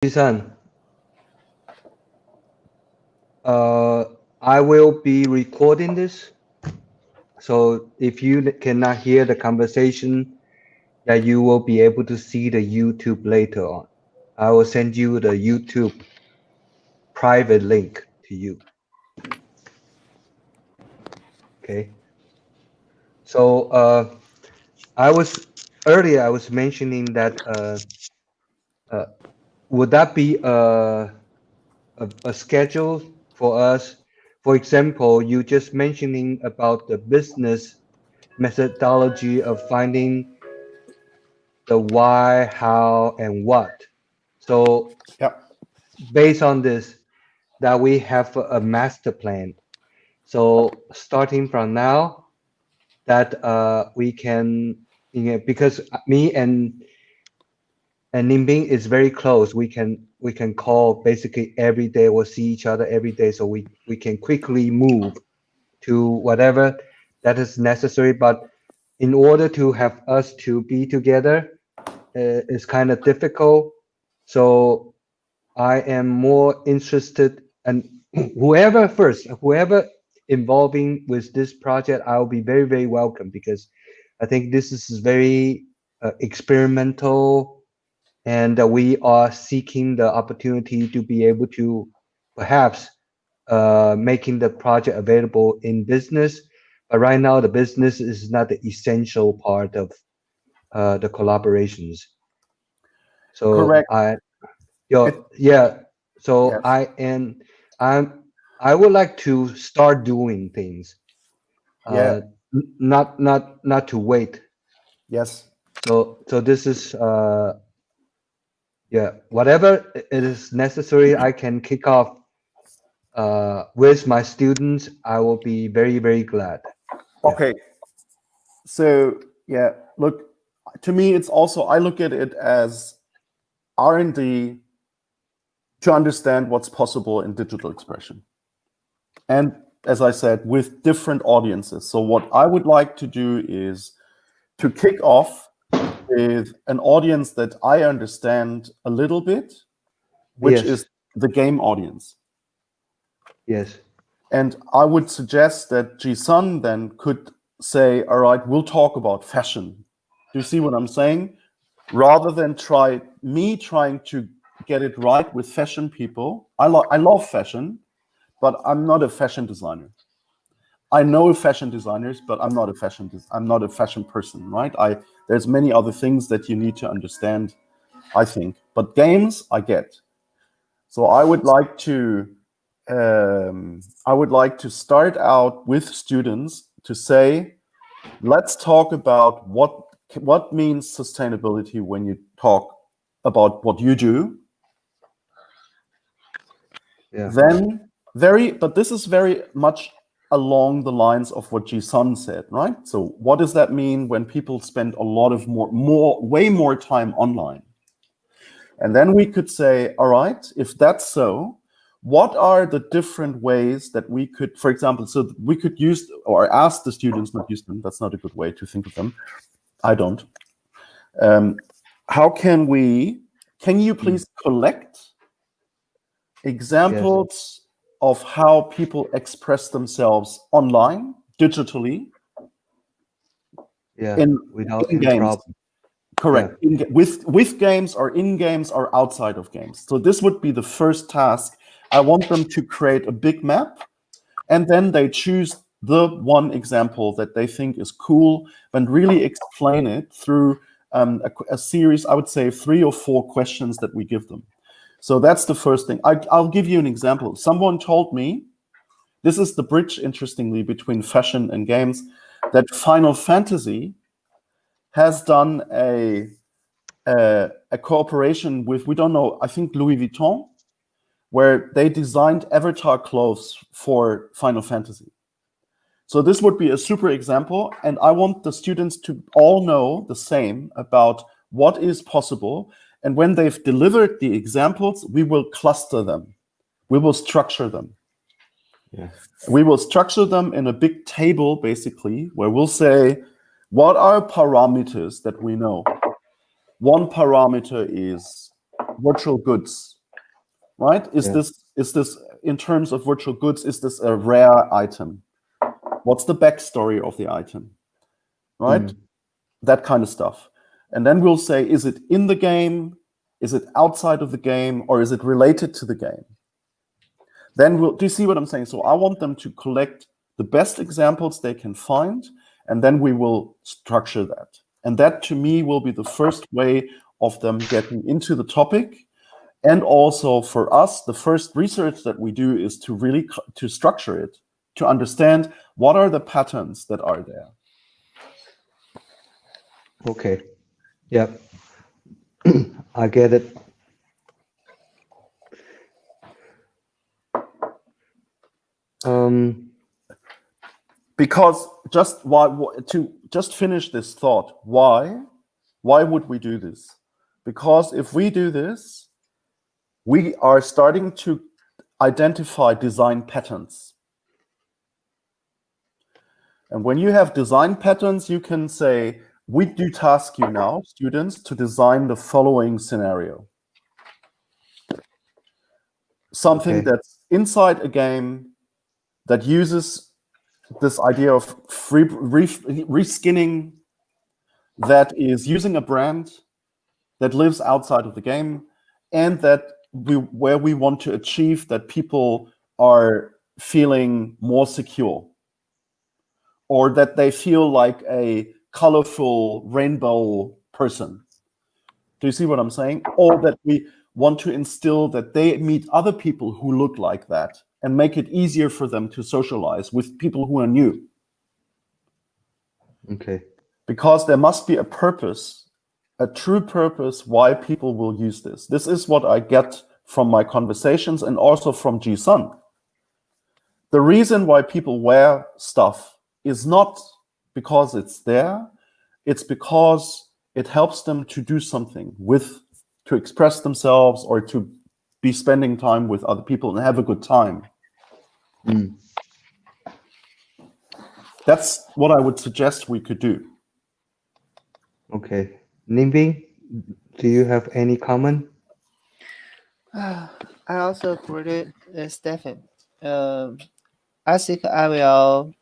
Jisan, uh, I will be recording this. So if you cannot hear the conversation, yeah, you will be able to see the YouTube later on. I will send you the YouTube private link to you. Okay. So I was earlier I was mentioning that uh, would that be a schedule for us? For example, you just mentioning about the business methodology of finding the why, how, and what. So Yeah. based on this, that we have a master plan. So starting from now, that we can, because me and Nimbing is very close. We can call basically every day. We'll see each other every day, so we can quickly move to whatever that is necessary. But in order to have us to be together, is kind of difficult. So I am more interested, and whoever involving with this project, I'll be very, very welcome because I think this is very experimental, and we are seeking the opportunity to be able to perhaps making the project available in business. But right now, the business is not the essential part of the collaborations. So Correct. It, yeah. So yes. I'm I would like to start doing things, Yeah. not to wait. Yes. So this is yeah, whatever it is necessary, I can kick off with my students. I will be very, very glad. Yeah. Okay. So yeah, look, to me, it's also I look at it as R&D to understand what's possible in digital expression, and as I said, with different audiences. So what I would like to do is to kick off with an audience that I understand a little bit, which Yes. is the game audience. Yes. And I would suggest that Ji-sun then could say, all right, we'll talk about fashion. Do you see what I'm saying? Rather than trying to get it right with fashion people. I love fashion, but I'm not a fashion designer. I know fashion designers, but I'm not a fashion person, right? There's many other things that you need to understand, I think. But games, I get. So I would like to start out with students to say, let's talk about what means sustainability when you talk about what you do. Yeah. Then but this is very much along the lines of what Ji-sun said, right? So what does that mean when people spend a lot of way more time online? And then we could say, all right, if that's so, what are the different ways that we could, for example, so we could use or ask the students, not use them, that's not a good way to think of them. I don't. Can you please collect Yes. examples of how people express themselves online, digitally, Yeah. in Without any games? problem. Yeah. Correct. With games or in games or outside of games. So this would be the first task. I want them to create a big map, and then they choose the one example that they think is cool and really explain it through a series, I would say 3 or 4 questions that we give them. So that's the first thing. I'll give you an example. Someone told me, this is the bridge, interestingly, between fashion and games, that Final Fantasy has done a cooperation with, we don't know, I think Louis Vuitton, where they designed avatar clothes for Final Fantasy. So this would be a super example, and I want the students to all know the same about what is possible. And when they've delivered the examples, we will cluster them. We will structure them. Yeah. We will structure them in a big table, basically, where we'll say, what are parameters that we know? One parameter is virtual goods, right? Is this in terms of virtual goods? Is this a rare item? What's the backstory of the item, right? That kind of stuff. And then we'll say, is it in the game? Is it outside of the game? Or is it related to the game? Then do you see what I'm saying? So I want them to collect the best examples they can find, and then we will structure that. And that, to me, will be the first way of them getting into the topic. And also for us, the first research that we do is to really to structure it, to understand what are the patterns that are there. Okay. Yep. I get it. Because just finish this thought, why would we do this? Because if we do this, we are starting to identify design patterns. And when you have design patterns, you can say, we do task you now, students, to design the following scenario. Something that's inside a game that uses this idea of reskinning, that is using a brand that lives outside of the game, and that where we want to achieve that people are feeling more secure, or that they feel like a colorful rainbow person. Do you see what I'm saying? Or that we want to instill that they meet other people who look like that and make it easier for them to socialize with people who are new. Okay. Because there must be a purpose, a true purpose why people will use this. This is what I get from my conversations and also from Ji-sun. The reason why people wear stuff is not because it's there, it's because it helps them to do something to express themselves or to be spending time with other people and have a good time. That's what I would suggest we could do. Okay. Nimbing, do you have any comment? I also agree with Stephen. I think I will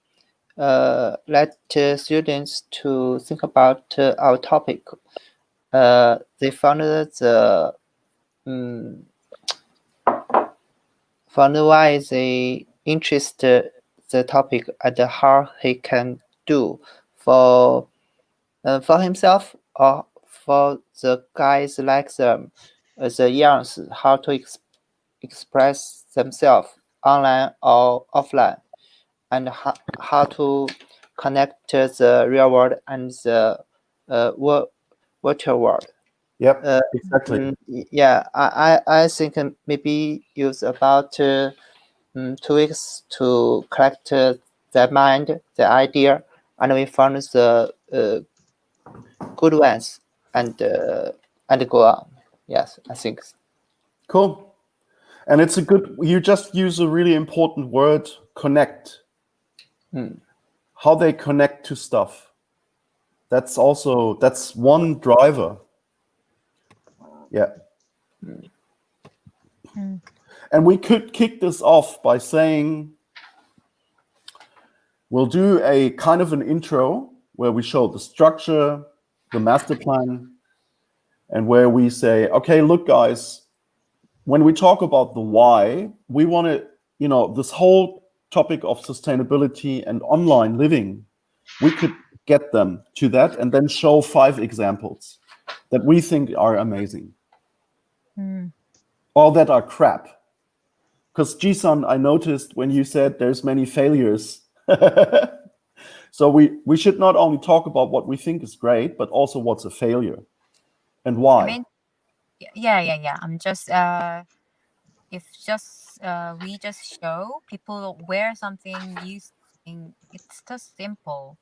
let students to think about our topic. They found why they interested the topic and how he can do for himself or for the guys like them, the youngs, how to express themselves online or offline, and how to connect to the real world and the virtual world. Yep, exactly. Yeah, I think maybe use about 2 weeks to collect the mind, the idea, and we found the good ones and go on. Yes, I think. Cool. And it's you just use a really important word, connect. How they connect to stuff. That's one driver. Yeah. And we could kick this off by saying, we'll do a kind of an intro where we show the structure, the master plan, and where we say, okay, look, guys, when we talk about the why, we want to, this whole topic of sustainability and online living, we could get them to that and then show 5 examples that we think are amazing. Or that are crap. Because Ji-sun, I noticed when you said there's many failures. So we should not only talk about what we think is great, but also what's a failure and why. I mean, yeah. I'm just if we just show people wear something, use something, it's just simple.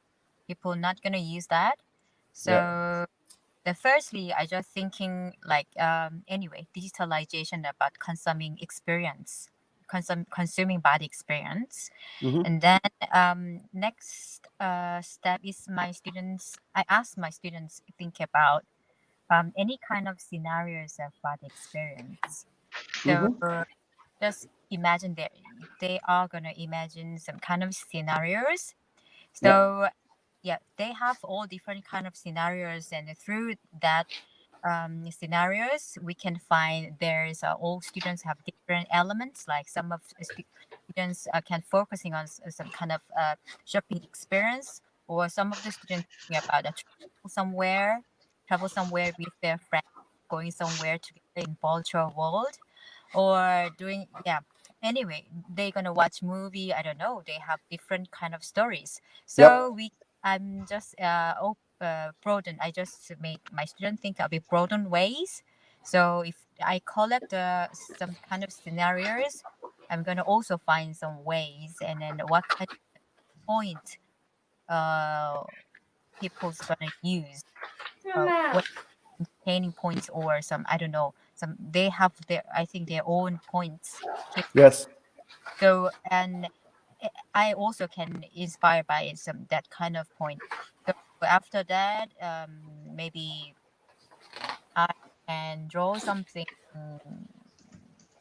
People not gonna use that. So the firstly, I just thinking like anyway, digitalization about consuming experience, consuming body experience. And then next step is I ask my students think about any kind of scenarios of that experience. Mhm. So just imagine they are gonna imagine some kind of scenarios. So yeah, they have all different kind of scenarios, and through that scenarios, we can find there's all students have different elements. Like some of the students can focusing on some kind of shopping experience, or some of the students thinking about travel somewhere with their friends, going somewhere together in virtual world, or doing anyway they're gonna watch movie. I don't know, they have different kind of stories. Yep. So I'm just broaden. I just make my student think a bit broaden ways. So if I collect some kind of scenarios, I'm gonna also find some ways, and then what kind of point people's gonna use what entertaining points, or some I don't know, some they have their I think their own points. Yes. So and I also can inspire by some that kind of point. So after that, maybe I can draw something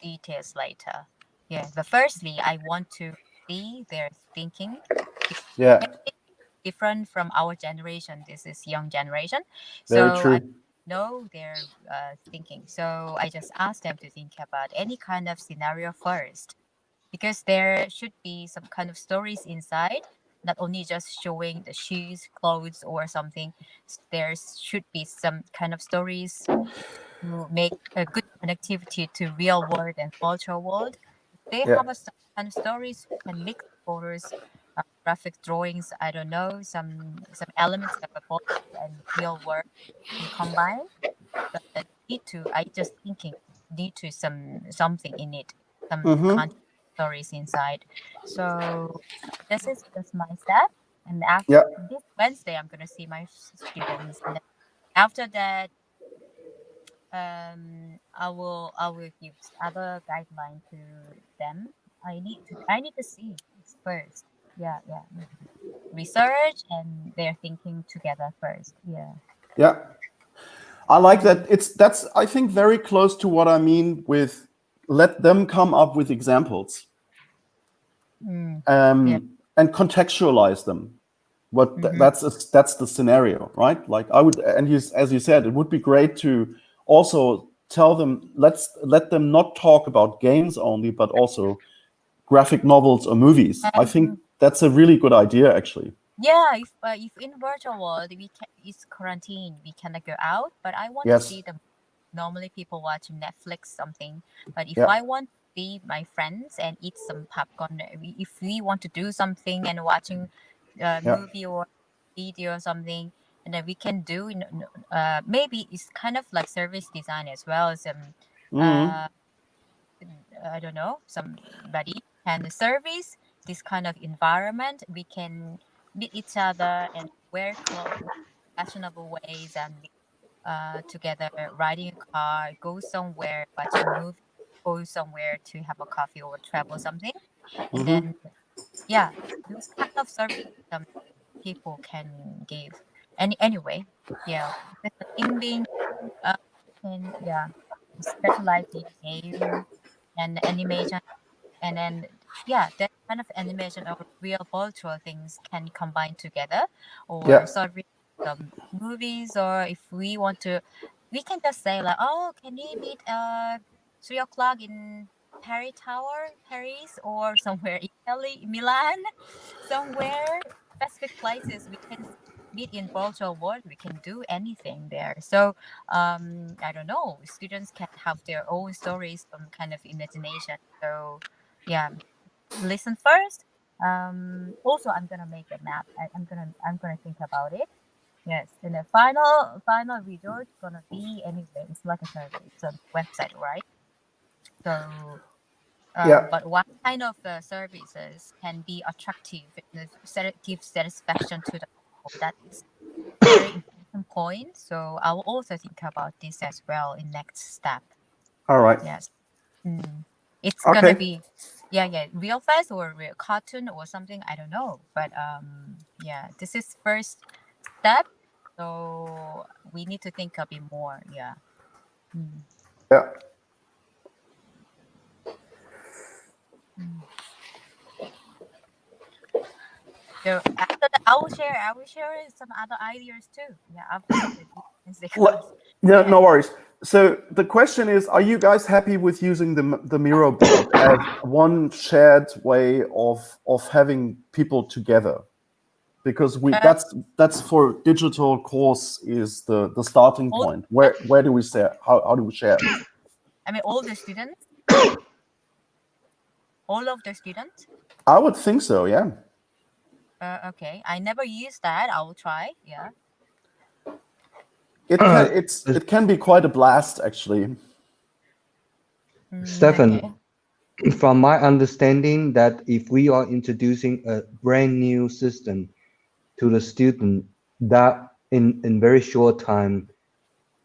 details later. Yeah, but firstly, I want to see their thinking. Yeah. Maybe different from our generation. This is young generation, Very so I true. know their thinking. So I just ask them to think about any kind of scenario first, because there should be some kind of stories inside, not only just showing the shoes, clothes, or something. There should be some kind of stories to make a good connectivity to real world and virtual world. They Yeah. have some kind of stories who can mix photos, graphic drawings. I don't know, some elements of a virtual and real world and combine. But need to. I just thinking need to something in it, some Mhm. content stories inside. So this is just my step. And after Yeah. this Wednesday, I'm gonna see my students, and then after that, I will give other guideline to them. I need to see this first. Yeah, yeah. Research and they're thinking together first. Yeah. Yeah. I like that. That's I think very close to what I mean with let them come up with examples Mm, yeah. and contextualize them. Mm-hmm. That's the scenario, right? Like I would, and as you said, it would be great to also tell them let them not talk about games only, but also graphic novels or movies. I think that's a really good idea, actually. Yeah, if in virtual world it's quarantine, we cannot go out. But I want to Yes. see them. Normally, people watch Netflix something. But if Yeah. I want to see my friends and eat some popcorn, if we want to do something and watching a Yeah. movie or video or something, and then we can do. Maybe it's kind of like service design as well. Some Mhm. uh, I don't know, somebody can service this kind of environment. We can meet each other and wear clothes fashionable ways, and together riding a car, go somewhere, watch a movie, go somewhere to have a coffee or travel something. And Mhm. then yeah, those kind of service some people can give. Anyway, yeah, the thing being uh, and yeah, specialize in game and animation, and then yeah, that kind of animation or real virtual things can combine together, or Yeah. sorry, some movies, or if we want to, we can just say like, oh, can we meet 3 o'clock in Paris, or somewhere Italy, Milan, somewhere specific places we can meet in virtual world. We can do anything there. So I don't know, students can have their own stories, some kind of imagination. So yeah, listen first. Also I'm gonna make a map. I'm gonna think about it. Yes, and the final result gonna be anyway, it's like a survey, it's a website, right? So Yeah. but what kind of services can be attractive and give satisfaction to the people? That is very important point. So I will also think about this as well in next step. All right. Yes. Mm. It's gonna Okay. be, yeah, real fast or real cartoon or something. I don't know, but yeah, this is first step. so we need to think a bit more. Yeah. Yeah. So after that, I will share some other ideas too. Yeah, after the Let- because Yeah, no worries. So the question is, are you guys happy with using the Miro board as one shared way of having people together? Because that's for digital course is the starting All- point. Where do we share? How do we share? I mean, all the students, all of the students. I would think so. Yeah. Okay, I never used that. I will try. Yeah. It can be quite a blast actually. Stefan, Okay. from my understanding that if we are introducing a brand new system to the student, that in very short time,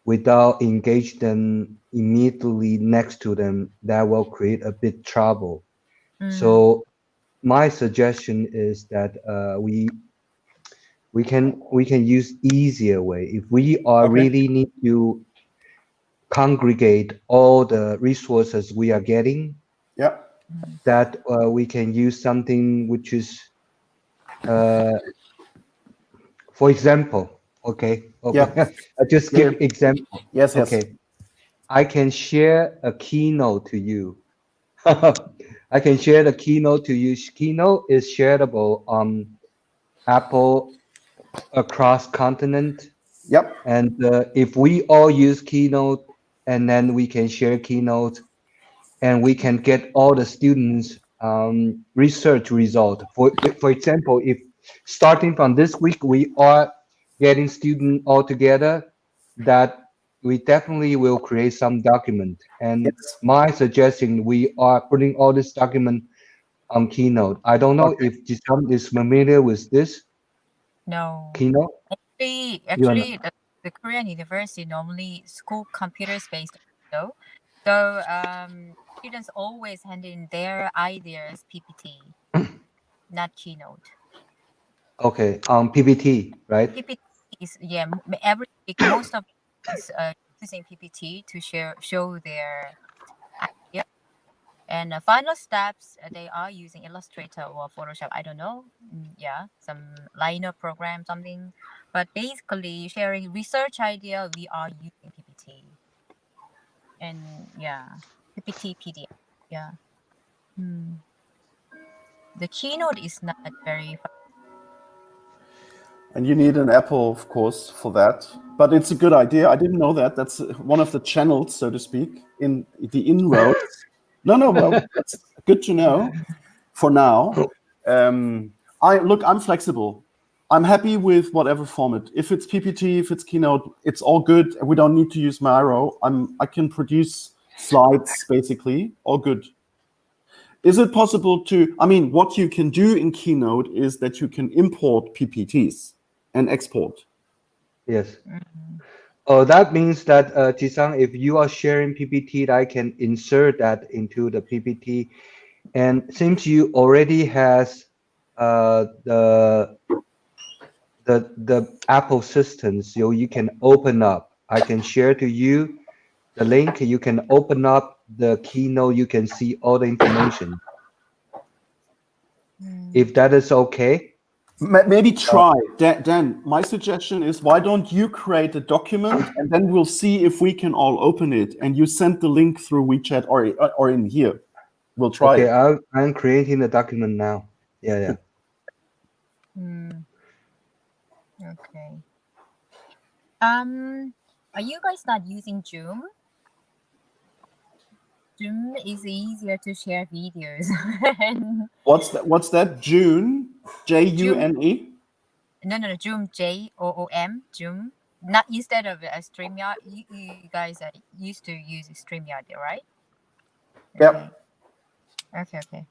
without engage them immediately next to them, that will create a bit trouble. So my suggestion is that we can use easier way. If we are Okay. really need to congregate all the resources we are getting, Yeah. that we can use something which is, for example, okay, Yeah. I just Yeah. give example. Yes. Yes. Okay, I can share a keynote to you. I can share the keynote to you. Keynote is shareable on Apple across continent. Yep. And if we all use Keynote, and then we can share Keynote, and we can get all the students' research result. For example, if starting from this week we are getting students all together, that we definitely will create some document. And Yes. my suggestion, we are putting all this document on Keynote. I don't know Okay. if Jisam is familiar with this No. Keynote. Actually, You are not. the Korean university normally school computers based. So students always hand in their ideas PPT, not Keynote. Okay, PPT, right? PPT is every week most of is using PPT to show their idea. And final steps, they are using Illustrator or Photoshop. I don't know. Yeah, some liner program, something. But basically, sharing research idea, we are using PPT. And yeah, PPT, PDF. Yeah. The keynote is not very. And you need an Apple, of course, for that. But it's a good idea. I didn't know that. That's one of the channels, so to speak, in the inroads. No, well, that's good to know for now. I'm flexible. I'm happy with whatever format. If it's PPT, if it's Keynote, it's all good. We don't need to use Miro. I can produce slides, basically, all good. Is it possible to, I mean, what you can do in Keynote is that you can import PPTs and export. Yes. Oh, that means that Jisang, if you are sharing PPT, I can insert that into the PPT. And since you already has the Apple systems, so you can open up. I can share to you the link. You can open up the keynote. You can see all the information. If that is okay. Maybe try. Dan, my suggestion is why don't you create a document and then we'll see if we can all open it and you send the link through WeChat or in here. We'll try Okay, it. I'm creating the document now. Yeah. Okay. Are you guys not using Zoom? Zoom is easier to share videos. What's that? June? June? No, Zoom, Joom, Zoom. Not instead of a StreamYard. You guys are used to use StreamYard, right? Yep. Okay.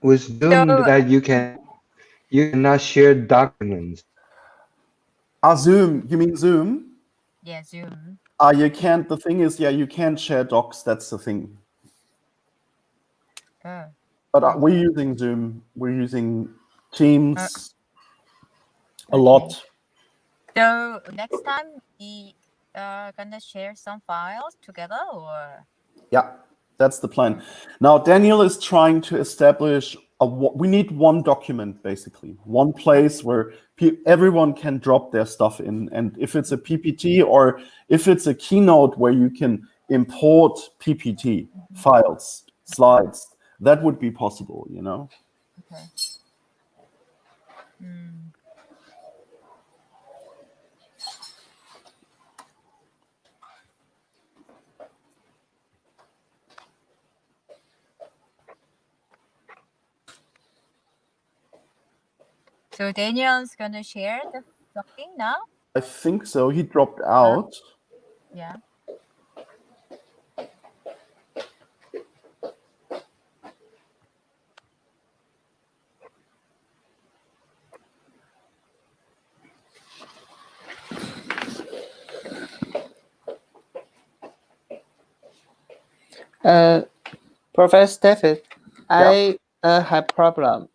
With Zoom, So that you cannot share documents. Zoom. You mean Zoom? yeah, Zoom. You can't. The thing is, you can't share docs. That's the thing. Oh. But we're using Zoom. We're using Teams a Okay. lot. So next time we gonna share some files together, or Yeah, that's the plan. Now, Daniel is trying to establish we need one document, basically, one place where everyone can drop their stuff in. And if it's a PPT or if it's a Keynote where you can import PPT files, slides, that would be possible, you know? okay. Mm. So Daniel's gonna share the something now. I think so. He dropped out. Yeah. Professor David, I have problem.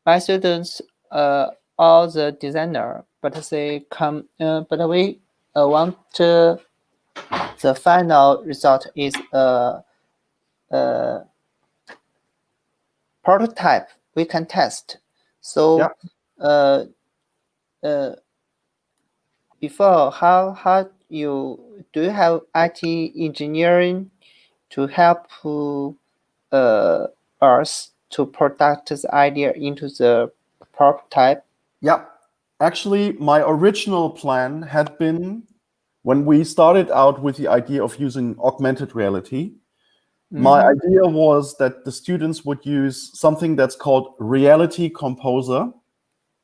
My students all the designer, but they come, but we want the final result is prototype we can test. So before how you do you have IT engineering to help us to product the idea into the prototype? Yeah, actually, my original plan had been when we started out with the idea of using augmented reality. My idea was that the students would use something that's called Reality Composer.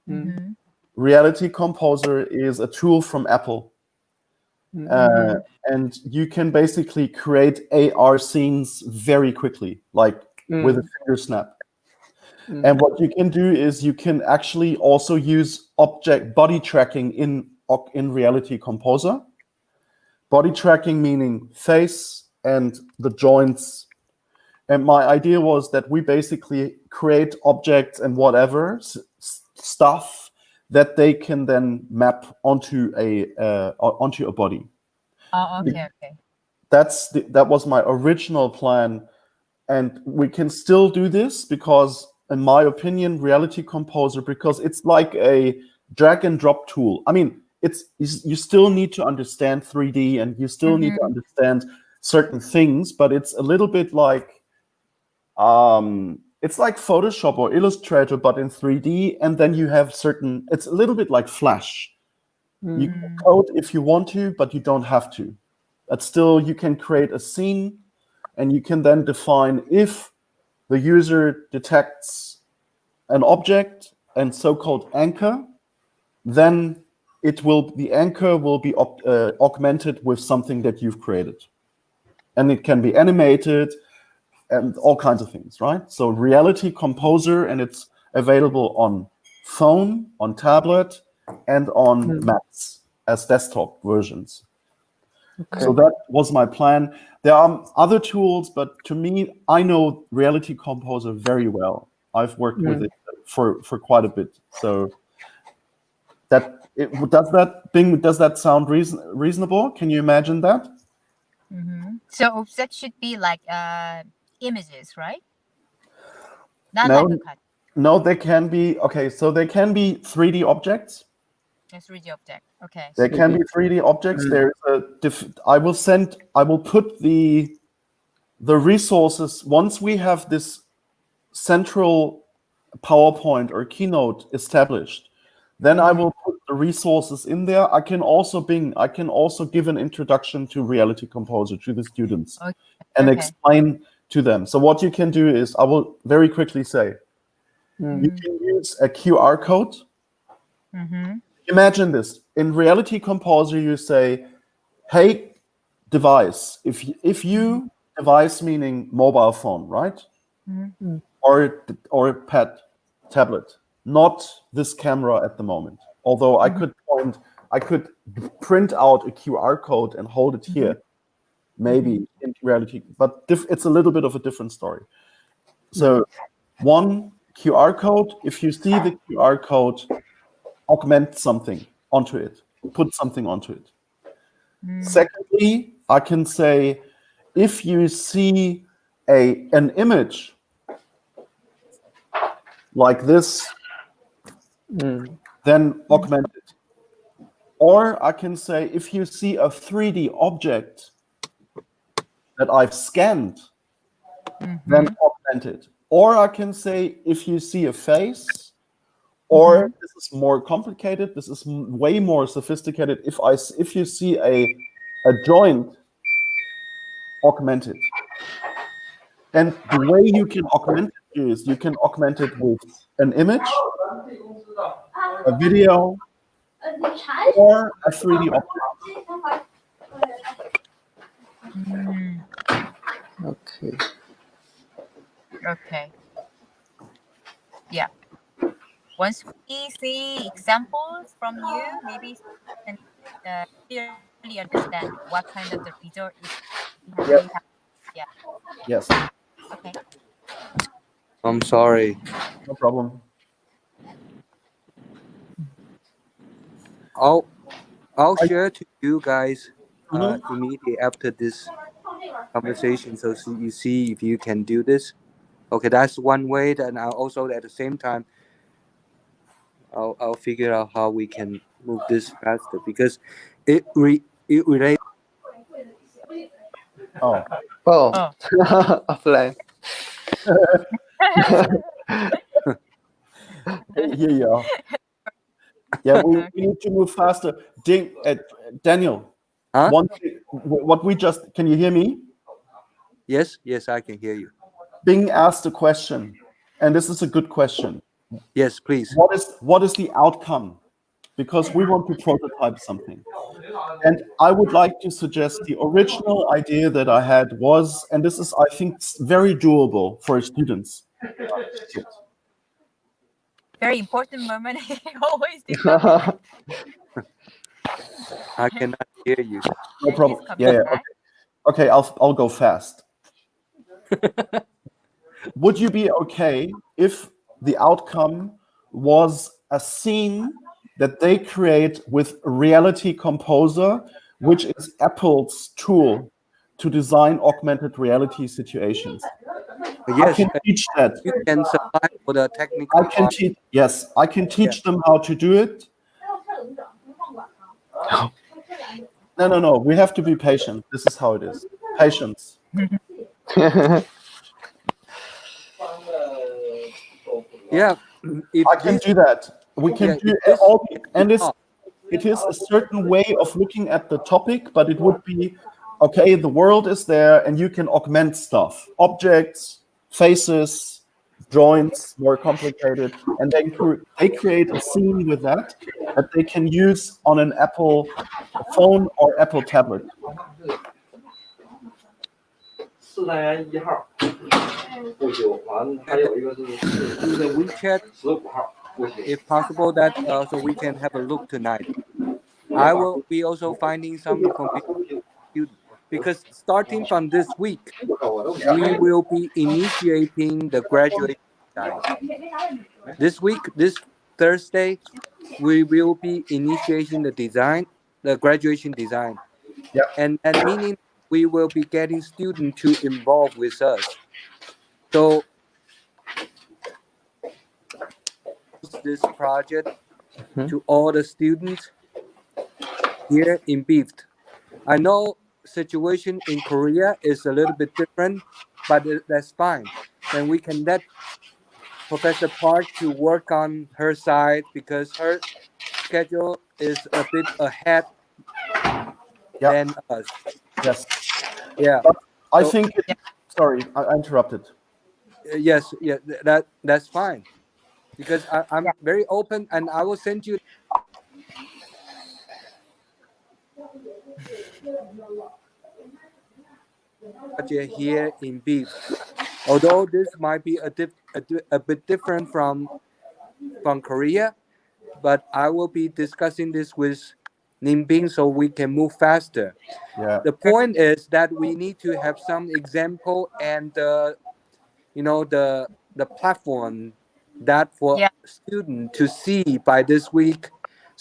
Mm-hmm. Reality Composer is a tool from Apple. And you can basically create AR scenes very quickly, like with a finger snap. And what you can do is you can actually also use object body tracking in Reality Composer. Body tracking meaning face and the joints. And my idea was that we basically create objects and whatever stuff that they can then map onto a body. Oh, okay. That was my original plan, and we can still do this because, in my opinion, Reality Composer, because it's like a drag and drop tool. I mean, you still need to understand 3D and you still need to understand certain things, but it's a little bit like it's like Photoshop or Illustrator, but in 3D, and then you have it's a little bit like Flash. You can code if you want to, but you don't have to. But still, you can create a scene, and you can then define if the user detects an object and so-called anchor, then the anchor will be augmented with something that you've created. And it can be animated and all kinds of things, right? So Reality Composer, and it's available on phone, on tablet, and on Macs as desktop versions. Okay. So that was my plan. There are other tools, but to me, I know Reality Composer very well. I've worked with it for quite a bit. So does that sound reasonable? Can you imagine that? So that should be like images, right? Not no, like a cut. No, they can be so they can be 3D objects. A 3D object. Okay. They can be 3D objects. There's I will put the resources once we have this central PowerPoint or Keynote established. Then I will put the resources in there. I can also give an introduction to Reality Composer to the students and explain to them. So what you can do is, I will very quickly say, you can use a QR code. Imagine this. In Reality Composer, you say, hey, device. If you device meaning mobile phone, right? Or pad, tablet. Not this camera at the moment. Although I could print out a QR code and hold it here, maybe in reality, but it's a little bit of a different story. So one QR code, if you see the QR code, augment something onto it, put something onto it. Mm. Secondly, I can say, if you see an image like this, then augment it. Or I can say, if you see a 3D object that I've scanned, then augment it. Or I can say, if you see a face, or this is more complicated, this is way more sophisticated. If you see a joint, augment it. And the way you can augment it is you can augment it with an image, a video, or a 3D object. Mm. Okay. Okay. Yeah. Once we see examples from you, maybe we can clearly understand what kind of the result is. Yep. Yeah. Yes, Okay. I'm sorry. no problem. I'll share to you guys Mhm. immediately after this conversation, so you see if you can do this. Okay, that's one way. Then I'll also at the same time I'll figure out how we can move this faster because it relates. Oh, Oh, Oh. offline. here you are. Yeah, we need to move faster. Daniel, Huh? one thing, what we just, can you hear me? Yes, I can hear you. Bing asked a question, and this is a good question. Yes, please. What is the outcome? Because we want to prototype something. And I would like to suggest the original idea that I had was, and this is, I think, very doable for students. Very important moment. Always discuss. I cannot hear you. No problem. Please come Yeah. back. Okay, I'll go fast. Would you be okay if the outcome was a scene that they create with Reality Composer, which is Apple's tool to design augmented reality situations? I Yes, can teach that. you can supply for the technical I can part. teach. Yes, I can teach them how to do it. No. We have to be patient. This is how it is. Patience. Yeah, if I can do that. We can do all, and it is a certain way of looking at the topic, but it would be, okay, the world is there, and you can augment stuff, objects, faces, joints, more complicated, and they create a scene with that they can use on an Apple phone or Apple tablet. 4单元1号不朽环，还有一个是 through the WeChat, 15号不朽。 if possible, that so we can have a look tonight. I will be also finding some information because starting from this week, we will be initiating the graduate design. This week, this Thursday, we will be initiating the graduation design. Yeah. And meaning we will be getting students to involve with us. So this project to all the students here in BIFT. I know situation in Korea is a little bit different, but that's fine. Then we can let Professor Park to work on her side because her schedule is a bit ahead than us. Yes. Yeah. But I So- think. Sorry, I interrupted. Yes. Yeah. That's fine. Because I'm very open, and I will send you. Project here in BIFT. Although this might be a bit different from Korea, but I will be discussing this with Nimbing so we can move faster. Yeah. The point is that we need to have some example and the platform that for student to see by this week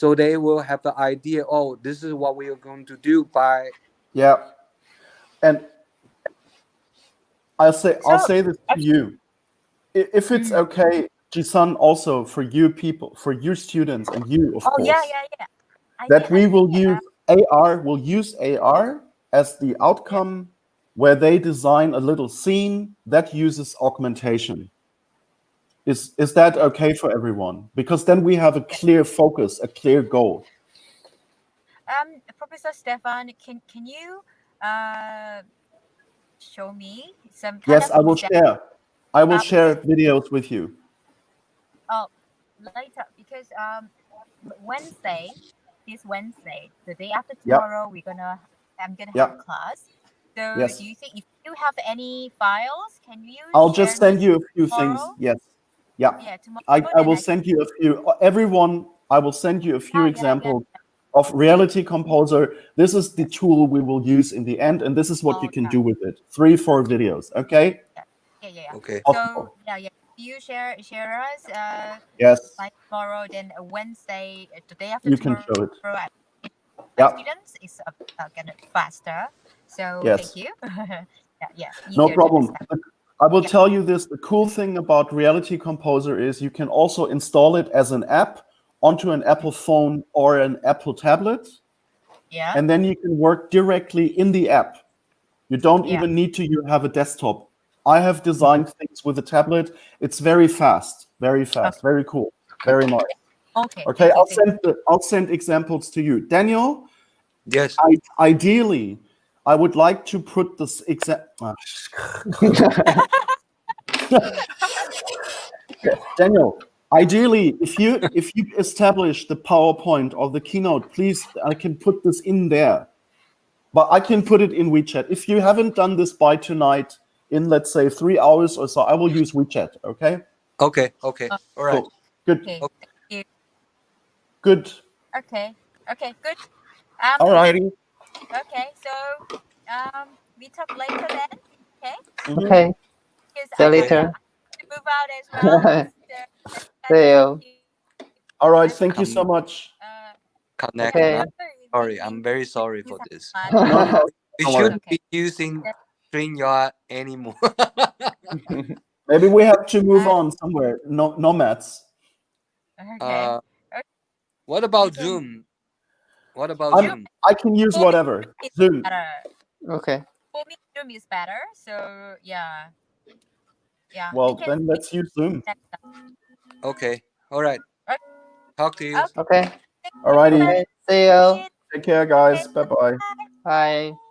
so they will have the idea. Oh, this is what we are going to do by. Yeah. And I'll say this to okay. you. If it's okay, Jisun, also for you people, for your students and you, of Oh course, yeah. that we will use AR, we'll use AR as the outcome where they design a little scene that uses augmentation. Is that okay for everyone? Because then we have a clear focus, a clear goal. Professor Stefan, can you show me some kind Yes, of I will example? share. I will share videos with you. Oh, later, because Wednesday, this Wednesday, the day after tomorrow, I'm gonna have class. So Yes. do you think if you have any files, can you I'll share just send me you a few tomorrow? things. Yes. Yeah. Yeah, tomorrow. I will send you a few. Everyone, I will send you a few examples of Reality Composer. This is the tool we will use in the end, and this is what you can do with it. 3-4 videos. Okay. Yeah. Okay. Possible. So yeah. You share us Yes. like tomorrow, then Wednesday, the day after You can tomorrow. show it. My students is gonna faster. So Yes. thank you. yeah. No easier to problem. understand. I will tell you this. The cool thing about Reality Composer is you can also install it as an app onto an Apple phone or an Apple tablet. Yeah. And then you can work directly in the app. You don't even need to have a desktop. I have designed things with a tablet. It's very fast, very cool, very nice. Okay. Okay, I'll send examples to you. Daniel, Yes. Ideally, I would like to put this Daniel, ideally, if you establish the PowerPoint or the keynote, please, I can put this in there. But I can put it in WeChat. If you haven't done this by tonight, in let's say 3 hours or so, I will use WeChat. Okay. Okay. All right. Cool. Good. Okay. Okay. Thank you. Good. Okay. Good. Alrighty. Okay. So we talk later then. Okay. Okay. Because See you I later. have to move out as well. See you. All right. Thank you so much. Connect. Okay. Sorry, I'm very sorry for this. No, We don't shouldn't worry. be using StreamYard anymore. maybe we have to move on somewhere. No, nomads. Okay. What about Zoom? What about Zoom? I can use whatever. It's Zoom. better. Okay. For me, Zoom is better. So yeah. Well, then let's use Zoom. Okay. All right. Talk to you. Okay. Alrighty. Okay. See you. Take care, guys. Bye-bye. Bye.